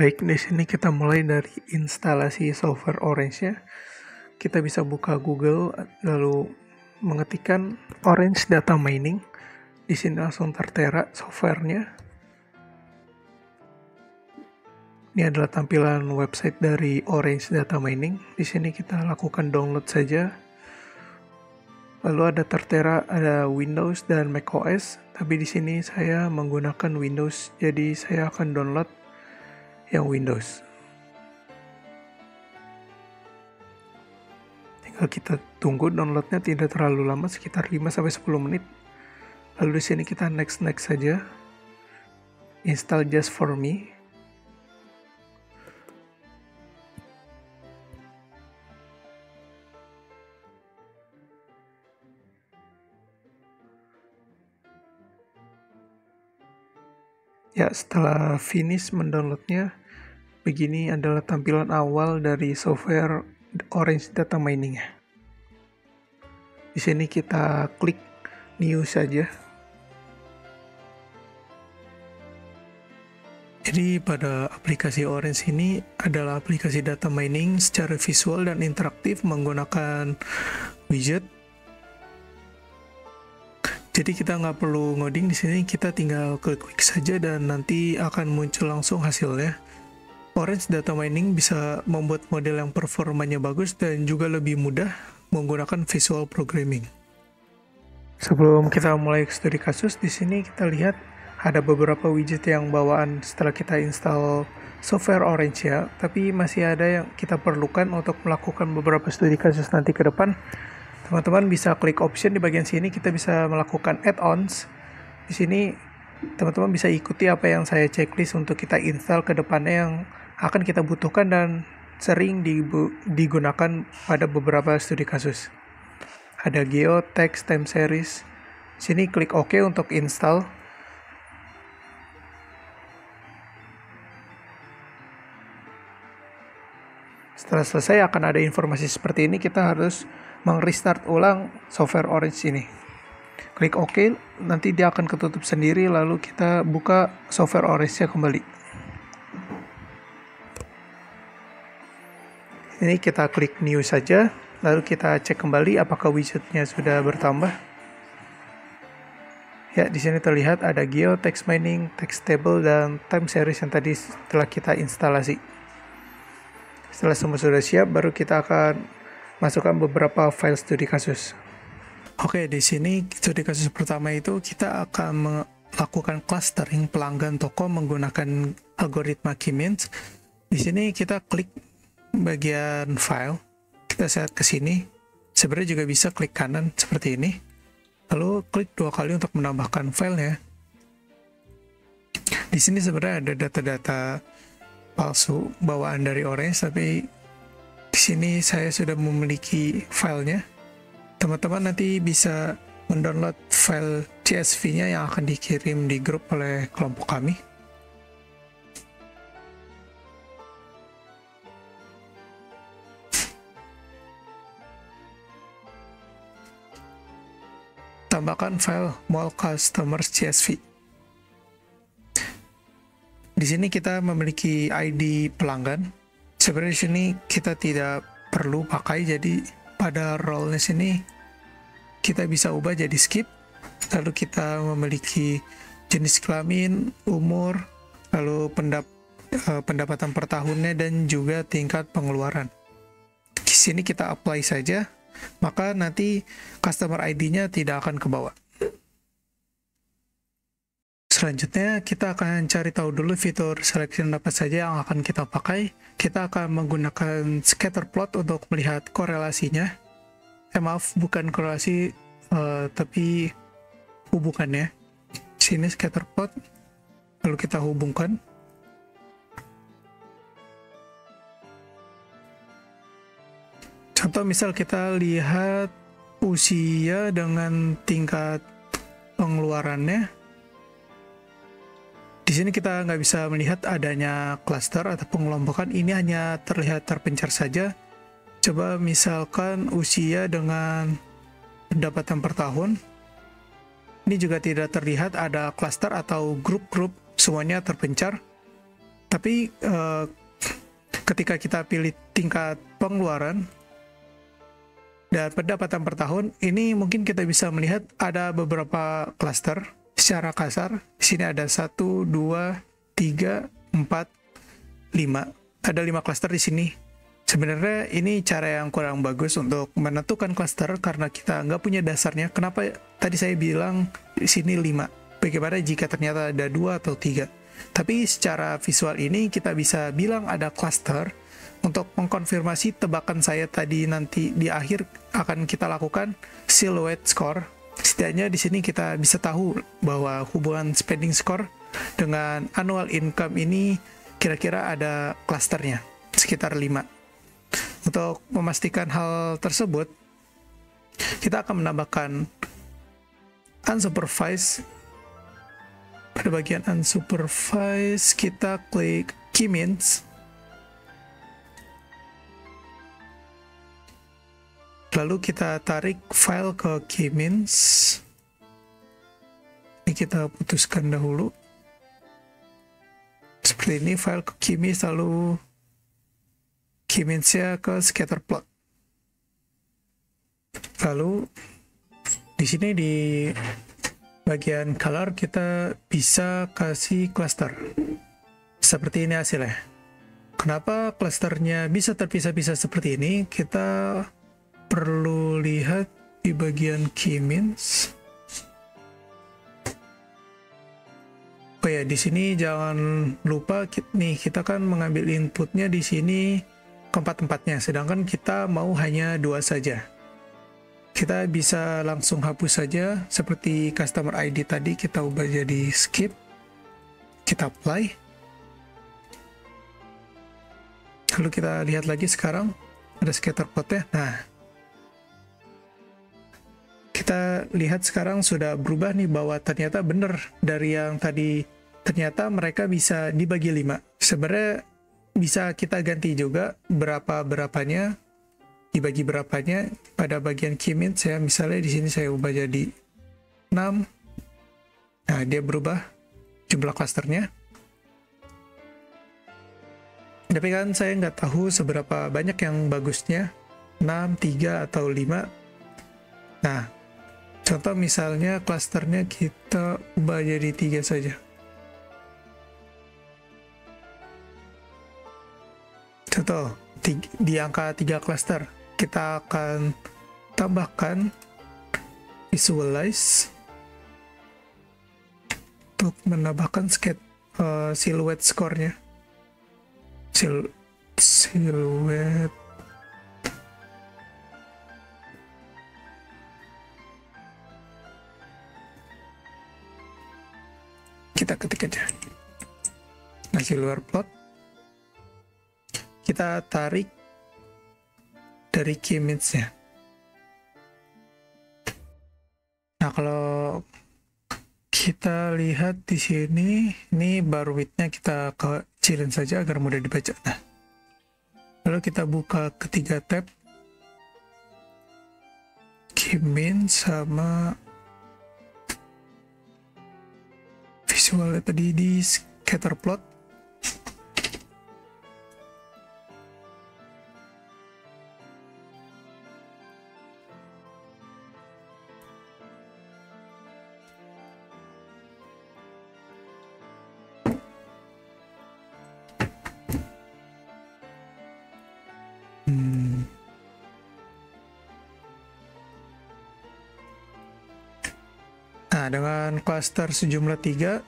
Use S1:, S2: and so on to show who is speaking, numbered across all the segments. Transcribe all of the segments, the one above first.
S1: Baik, di sini kita mulai dari instalasi software Orange-nya. Kita bisa buka Google, lalu mengetikkan Orange Data Mining. Di sini langsung tertera softwarenya. Ini adalah tampilan website dari Orange Data Mining. Di sini kita lakukan download saja. Lalu ada tertera ada Windows dan macOS, tapi di sini saya menggunakan Windows, jadi saya akan download yang Windows. Tinggal kita tunggu downloadnya, tidak terlalu lama, sekitar 5-10 menit. Lalu di sini kita next saja. Install just for me. Ya, setelah finish mendownloadnya, begini adalah tampilan awal dari software Orange Data Mining. Di sini kita klik New saja. Jadi pada aplikasi Orange ini adalah aplikasi data mining secara visual dan interaktif menggunakan widget. Jadi kita nggak perlu ngoding di sini, kita tinggal klik saja dan nanti akan muncul langsung hasilnya. Orange Data Mining bisa membuat model yang performanya bagus dan juga lebih mudah menggunakan visual programming. Sebelum kita mulai studi kasus, di sini kita lihat ada beberapa widget yang bawaan setelah kita install software Orange ya, tapi masih ada yang kita perlukan untuk melakukan beberapa studi kasus nanti ke depan. Teman-teman bisa klik option di bagian sini, kita bisa melakukan add-ons. Di sini teman-teman bisa ikuti apa yang saya checklist untuk kita install ke depannya yang akan kita butuhkan dan sering digunakan pada beberapa studi kasus. Ada geo, text, time series. Sini klik OK untuk install. Setelah selesai akan ada informasi seperti ini, kita harus restart ulang software Orange ini. Klik OK, nanti dia akan ketutup sendiri, lalu kita buka software Orange-nya kembali. Ini kita klik New saja, lalu kita cek kembali apakah widgetnya sudah bertambah. Ya, di sini terlihat ada geo, text mining, text table, dan time series yang tadi setelah kita instalasi. Setelah semua sudah siap, baru kita akan masukkan beberapa file studi kasus. Oke, di sini studi kasus pertama itu kita akan melakukan clustering pelanggan toko menggunakan algoritma K-means. Di sini kita klik bagian file, kita set ke sini. Sebenarnya juga bisa klik kanan seperti ini. Lalu klik 2 kali untuk menambahkan filenya. Di sini sebenarnya ada data-data palsu bawaan dari Orange, tapi di sini saya sudah memiliki filenya. Teman-teman nanti bisa mendownload file CSV-nya yang akan dikirim di grup oleh kelompok kami. Tambahkan file mall customers CSV. Di sini kita memiliki ID pelanggan. Sebenarnya di sini kita tidak perlu pakai, jadi pada role-nya sini kita bisa ubah jadi skip. Lalu kita memiliki jenis kelamin, umur, lalu pendapatan per tahunnya dan juga tingkat pengeluaran. Di sini kita apply saja, maka nanti customer ID-nya tidak akan ke bawah. Selanjutnya kita akan cari tahu dulu fitur selection apa saja yang akan kita pakai. Kita akan menggunakan scatter plot untuk melihat korelasinya. Maaf, bukan korelasi, tapi hubungannya. Sini scatter plot, lalu kita hubungkan. Contoh misal kita lihat usia dengan tingkat pengeluarannya. Di sini kita nggak bisa melihat adanya cluster atau pengelompokan, ini hanya terlihat terpencar saja. Coba misalkan usia dengan pendapatan per tahun. Ini juga tidak terlihat ada cluster atau grup-grup, semuanya terpencar. Tapi ketika kita pilih tingkat pengeluaran dan pendapatan per tahun, ini mungkin kita bisa melihat ada beberapa klaster secara kasar. Di sini ada 1, 2, 3, 4, 5. Ada 5 klaster di sini. Sebenarnya ini cara yang kurang bagus untuk menentukan klaster karena kita nggak punya dasarnya. Kenapa tadi saya bilang di sini 5? Bagaimana jika ternyata ada 2 atau 3? Tapi secara visual ini kita bisa bilang ada klaster. Untuk mengkonfirmasi tebakan saya tadi, nanti di akhir akan kita lakukan silhouette score. Setidaknya di sini kita bisa tahu bahwa hubungan spending score dengan annual income ini kira-kira ada klasternya sekitar 5. Untuk memastikan hal tersebut, kita akan menambahkan unsupervised. Pada bagian unsupervised, kita klik Key-Mints. Lalu kita tarik file ke Key-Mints. Ini kita putuskan dahulu. Seperti ini, file ke Key-Mints, lalu Key-Mints-nya ke Scatterplot. Lalu di sini di bagian color kita bisa kasih cluster. Seperti ini hasilnya. Kenapa clusternya bisa terpisah-pisah seperti ini? Kita perlu lihat di bagian Key-Mints. Oh ya, di sini jangan lupa nih, kita kan mengambil inputnya di sini keempat-empatnya, sedangkan kita mau hanya 2 saja. Kita bisa langsung hapus saja, seperti customer ID tadi kita ubah jadi skip. Kita apply. Lalu kita lihat lagi sekarang ada scatter plotnya. Nah, kita lihat sekarang sudah berubah nih, bahwa ternyata benar dari yang tadi, ternyata mereka bisa dibagi 5. Sebenarnya bisa kita ganti juga berapanya, dibagi berapanya. Pada bagian Key-Mints saya misalnya di sini saya ubah jadi 6. Nah, dia berubah jumlah klasternya. Tapi kan saya nggak tahu seberapa banyak yang bagusnya, 6, 3, atau 5. Nah, contoh misalnya klasternya kita ubah jadi 3 saja. Contoh, di angka 3 klaster, kita akan tambahkan visualize untuk menambahkan silhouette score-nya. Silhouette. Kita ketik aja. Nah, silhouette plot. Kita tarik dari Key-Mints-nya. Nah, kalau kita lihat di sini, ini bar width-nya kita kecilin saja agar mudah dibaca. Nah, lalu kita buka ketiga tab, Key-Mints sama visualnya tadi di scatter plot. Nah, dengan cluster sejumlah 3,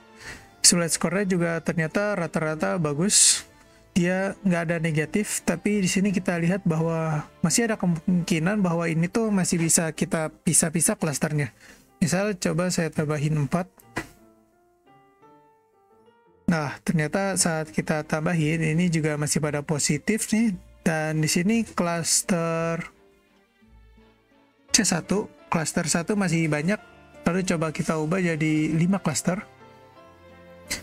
S1: silhouette score-nya juga ternyata rata-rata bagus. Dia nggak ada negatif, tapi di sini kita lihat bahwa masih ada kemungkinan bahwa ini tuh masih bisa kita pisah-pisah klasternya. Misal coba saya tambahin 4. Nah, ternyata saat kita tambahin ini juga masih pada positif nih. Dan di sini cluster C1, cluster 1 masih banyak. Lalu coba kita ubah jadi 5 cluster.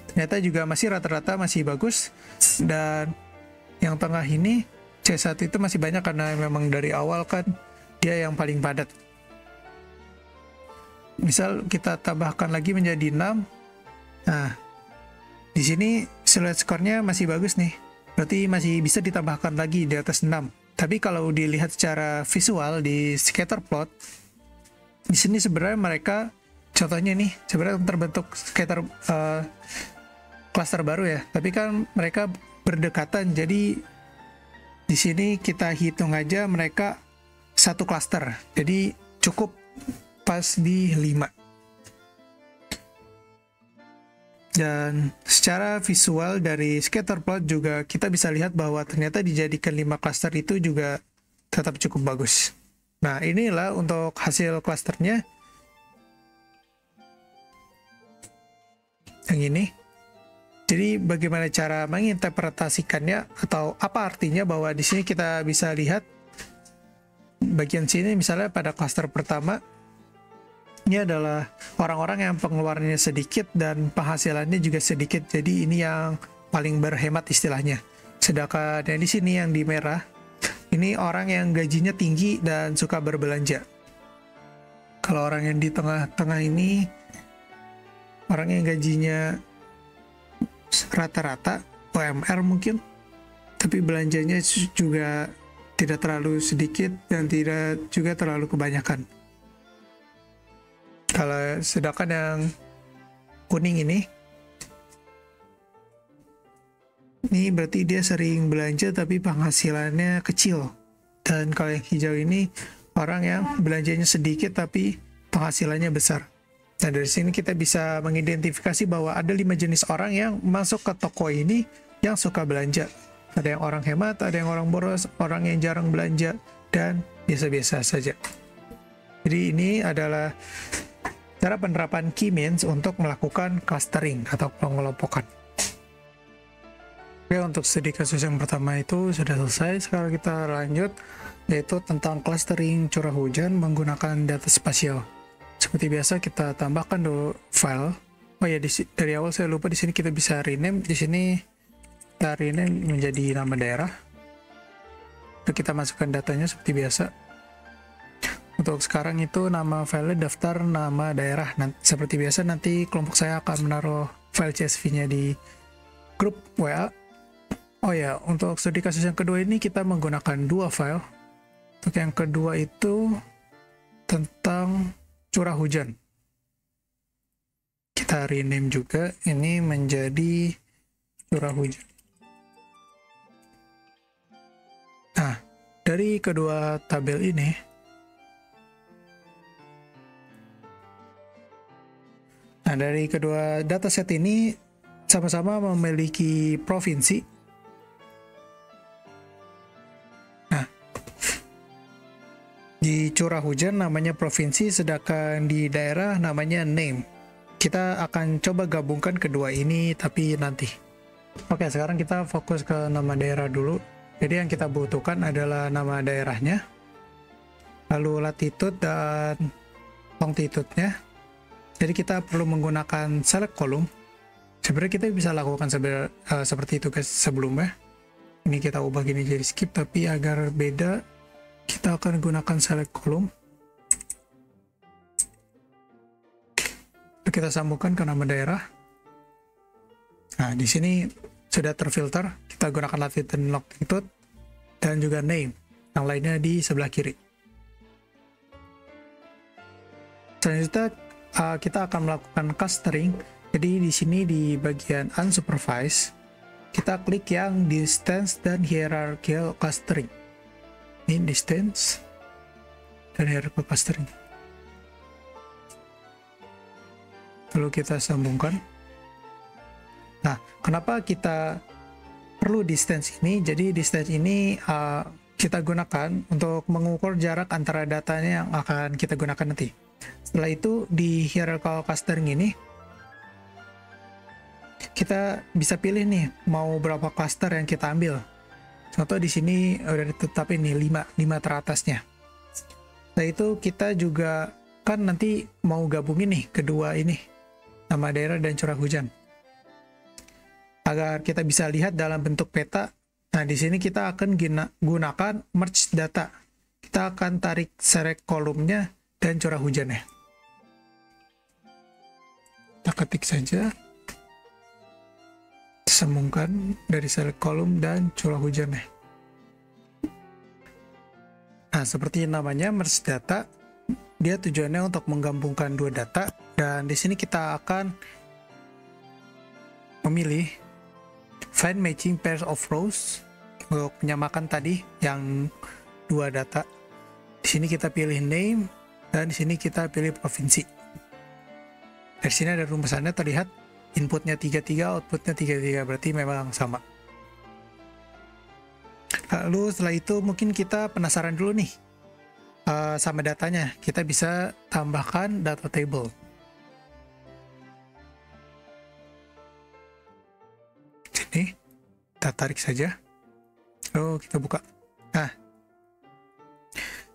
S1: Ternyata juga masih rata-rata masih bagus. Dan yang tengah ini C1 itu masih banyak karena memang dari awal kan dia yang paling padat. Misal kita tambahkan lagi menjadi 6. Nah, di sini select skornya masih bagus nih. Berarti masih bisa ditambahkan lagi di atas 6. Tapi kalau dilihat secara visual di scatter plot, di sini sebenarnya mereka, contohnya nih, sebenarnya terbentuk scatter cluster baru ya. Tapi kan mereka berdekatan, jadi di sini kita hitung aja mereka satu cluster. Jadi cukup pas di 5. Dan secara visual dari scatter plot juga kita bisa lihat bahwa ternyata dijadikan 5 cluster itu juga tetap cukup bagus. Nah, inilah untuk hasil clusternya. Yang ini. Jadi bagaimana cara menginterpretasikannya atau apa artinya bahwa di sini kita bisa lihat bagian sini misalnya pada cluster pertama ini adalah orang-orang yang pengeluarannya sedikit dan penghasilannya juga sedikit. Jadi ini yang paling berhemat istilahnya. Sedangkan yang di sini yang di merah, ini orang yang gajinya tinggi dan suka berbelanja. Kalau orang yang di tengah-tengah ini, orang yang gajinya rata-rata, UMR mungkin, tapi belanjanya juga tidak terlalu sedikit dan tidak juga terlalu kebanyakan. Kalau sedangkan yang kuning ini berarti dia sering belanja tapi penghasilannya kecil. Dan kalau yang hijau ini orang yang belanjanya sedikit tapi penghasilannya besar. Nah, dari sini kita bisa mengidentifikasi bahwa ada 5 jenis orang yang masuk ke toko ini yang suka belanja. Ada yang orang hemat, ada yang orang boros, orang yang jarang belanja, dan biasa-biasa saja. Jadi ini adalah cara penerapan key means untuk melakukan clustering atau pengelompokan. Oke, untuk studi kasus yang pertama itu sudah selesai. Sekarang kita lanjut, yaitu tentang clustering curah hujan menggunakan data spasial. Seperti biasa kita tambahkan dulu file. Oh ya, dari awal saya lupa, di sini kita bisa rename. Di sini kita rename menjadi nama daerah. Lalu kita masukkan datanya seperti biasa. Untuk sekarang itu nama filenya daftar nama daerah. Seperti biasa nanti kelompok saya akan menaruh file CSV-nya di grup WA. Oh ya, untuk studi kasus yang kedua ini kita menggunakan 2 file. Untuk yang kedua itu tentang curah hujan. Kita rename juga ini menjadi curah hujan. Nah, dari kedua tabel ini, dari kedua dataset ini sama-sama memiliki provinsi. Nah, di curah hujan namanya provinsi, sedangkan di daerah namanya name. Kita akan coba gabungkan kedua ini, tapi nanti. Oke, sekarang kita fokus ke nama daerah dulu. Jadi yang kita butuhkan adalah nama daerahnya, lalu latitude dan longitude-nya. Jadi kita perlu menggunakan select column. Sebenarnya kita bisa lakukan seperti itu guys sebelumnya. Ini kita ubah gini jadi skip, tapi agar beda kita akan gunakan select column. Kita sambungkan ke nama daerah. Nah, di sini sudah terfilter. Kita gunakan latitude dan longitude dan juga name. Yang lainnya di sebelah kiri. Selanjutnya kita akan melakukan clustering. Jadi di sini di bagian unsupervised kita klik yang distance dan hierarchical clustering. Ini distance dan hierarchical clustering. Lalu kita sambungkan. Nah, kenapa kita perlu distance ini? Jadi distance ini kita gunakan untuk mengukur jarak antara datanya yang akan kita gunakan nanti. Setelah itu di hierarchical clustering ini kita bisa pilih nih mau berapa cluster yang kita ambil. Contoh di sini udah ditetapin nih 5 teratasnya. Setelah itu kita juga kan nanti mau gabungin nih kedua ini, nama daerah dan curah hujan. Agar kita bisa lihat dalam bentuk peta. Nah, di sini kita akan gunakan merge data. Kita akan tarik select kolomnya dan curah hujannya. Kita ketik saja Sambungkan dari select kolom dan curah hujannya. Nah, seperti namanya merge data, dia tujuannya untuk menggabungkan dua data, dan di sini kita akan memilih find matching pairs of rows untuk menyamakan tadi yang dua data. Di sini kita pilih name dan di sini kita pilih provinsi. Dari sini ada rumusannya terlihat inputnya 33, outputnya 33, berarti memang sama. Lalu setelah itu mungkin kita penasaran dulu nih sama datanya. Kita bisa tambahkan data table. Sini kita tarik saja. Lalu kita buka. Nah,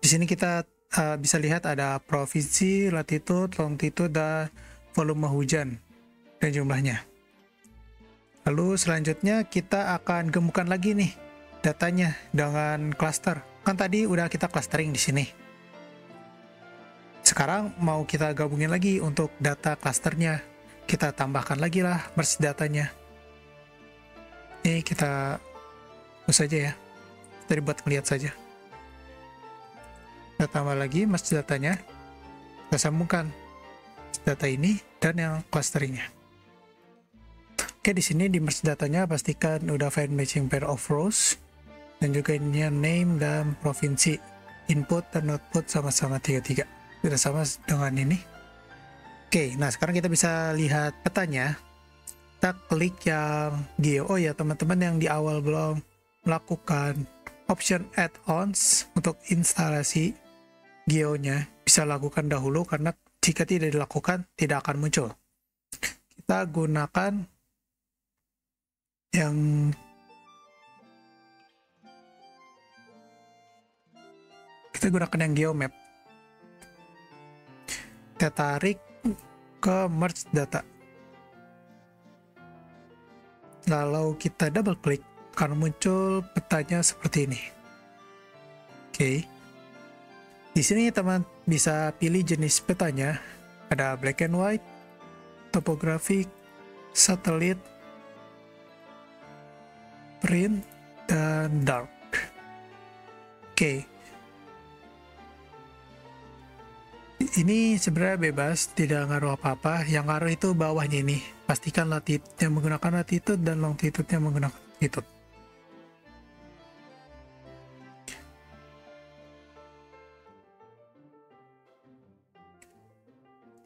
S1: di sini kita bisa lihat ada provinsi, latitude, longitude, dan volume hujan dan jumlahnya. Lalu selanjutnya kita akan gemukkan lagi nih datanya dengan cluster. Kan tadi udah kita clustering di sini. Sekarang mau kita gabungin lagi untuk data clusternya. Kita tambahkan lagi lah merge datanya. Ini kita hapus saja ya. Tadi buat ngeliat saja. Kita tambah lagi merge datanya. Kita sambungkan data ini dan yang clusteringnya. Oke, di sini di merge datanya pastikan udah find matching pair of rows. Dan juga ini name dan provinsi, input dan output sama-sama 33. Sudah sama dengan ini. Oke, nah sekarang kita bisa lihat petanya. Kita klik yang geo. Oh ya teman-teman yang di awal belum melakukan option add-ons untuk instalasi geonya, bisa lakukan dahulu karena jika tidak dilakukan tidak akan muncul. Kita gunakan yang GeoMap. Kita tarik ke merge data. Lalu kita double klik, akan muncul petanya seperti ini. Oke. Di sini teman bisa pilih jenis petanya. Ada black and white, topographic, satellite, print, dan dark. Oke. Ini sebenarnya bebas, tidak ngaruh apa-apa. Yang ngaruh itu bawahnya ini. Pastikan latitude-nya menggunakan latitude dan longitude-nya menggunakan longitude.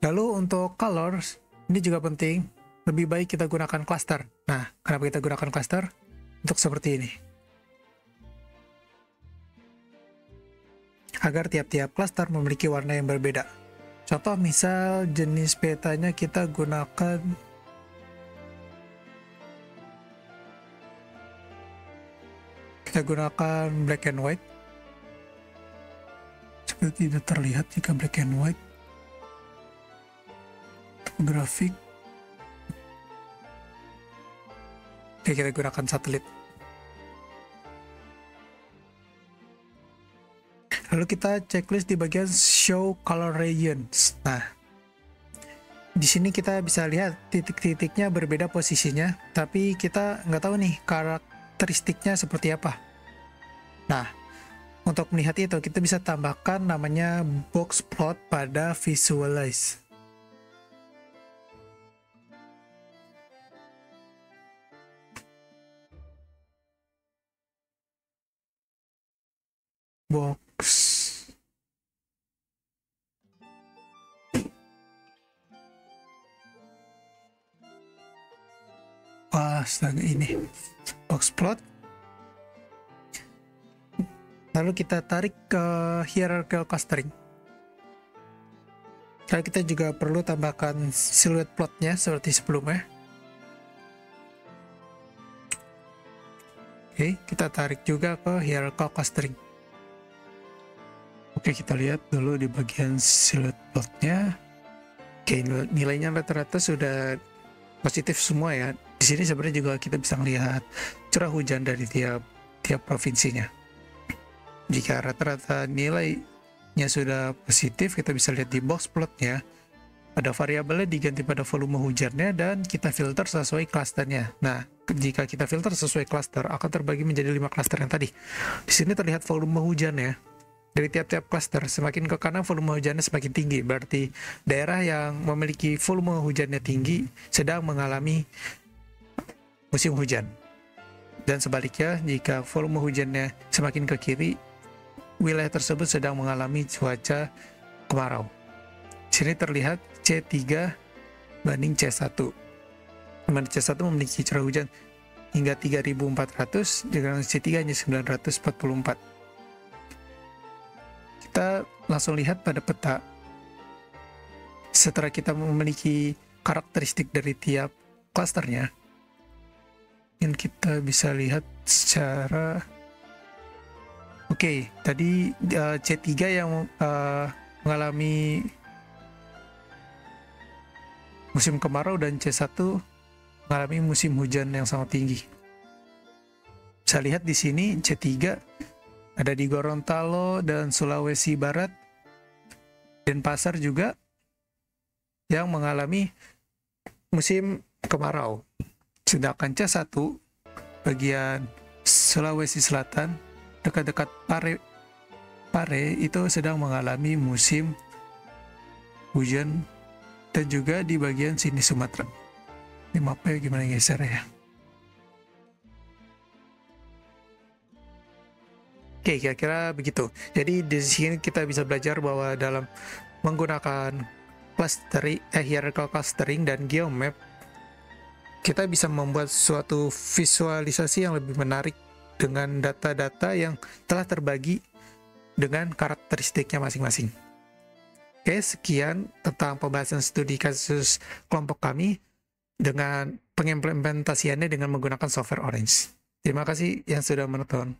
S1: Lalu untuk colors, ini juga penting. Lebih baik kita gunakan cluster. Nah, kenapa kita gunakan cluster? Untuk seperti ini. Agar tiap-tiap cluster memiliki warna yang berbeda. Contoh misal jenis petanya kita gunakan black and white. Seperti tidak terlihat jika black and white. Grafik. Oke, kita gunakan satelit. Lalu kita checklist di bagian show color regions. Nah, di sini kita bisa lihat titik-titiknya berbeda posisinya, tapi kita nggak tahu nih karakteristiknya seperti apa. Nah, untuk melihat itu kita bisa tambahkan namanya box plot pada visualize. Box. Astaga, ini box plot. Lalu kita tarik ke hierarchical clustering. Lalu kita juga perlu tambahkan silhouette plotnya seperti sebelumnya. Oke, kita tarik juga ke hierarchical clustering. Oke, kita lihat dulu di bagian silhouette plotnya. Oke, nilainya rata-rata sudah positif semua ya. Di sini sebenarnya juga kita bisa melihat curah hujan dari tiap provinsinya. Jika rata-rata nilainya sudah positif, kita bisa lihat di box plotnya Ada variabelnya diganti pada volume hujannya dan kita filter sesuai klasternya. Nah, jika kita filter sesuai klaster akan terbagi menjadi 5 klaster yang tadi. Di sini terlihat volume hujannya. Dari tiap-tiap klaster, semakin ke kanan volume hujannya semakin tinggi. Berarti daerah yang memiliki volume hujannya tinggi sedang mengalami musim hujan. Dan sebaliknya, jika volume hujannya semakin ke kiri, wilayah tersebut sedang mengalami cuaca kemarau. Di sini terlihat C3 banding C1. Dimana C1 memiliki curah hujan hingga 3.400, dengan C3 hanya 944. Kita langsung lihat pada peta. Setelah kita memiliki karakteristik dari tiap klasternya, yang kita bisa lihat secara tadi C3 yang mengalami musim kemarau dan C1 mengalami musim hujan yang sangat tinggi. Bisa lihat di sini C3 ada di Gorontalo dan Sulawesi Barat, Denpasar juga yang mengalami musim kemarau. Sedangkan C1 bagian Sulawesi Selatan dekat-dekat Pare itu sedang mengalami musim hujan, dan juga di bagian sini Sumatera. Ini mapnya gimana geser ya? Oke, kira-kira begitu. Jadi di sini kita bisa belajar bahwa dalam menggunakan hierarchical clustering dan geomap, kita bisa membuat suatu visualisasi yang lebih menarik dengan data-data yang telah terbagi dengan karakteristiknya masing-masing. Oke, sekian tentang pembahasan studi kasus kelompok kami dengan pengimplementasiannya dengan menggunakan software Orange. Terima kasih yang sudah menonton.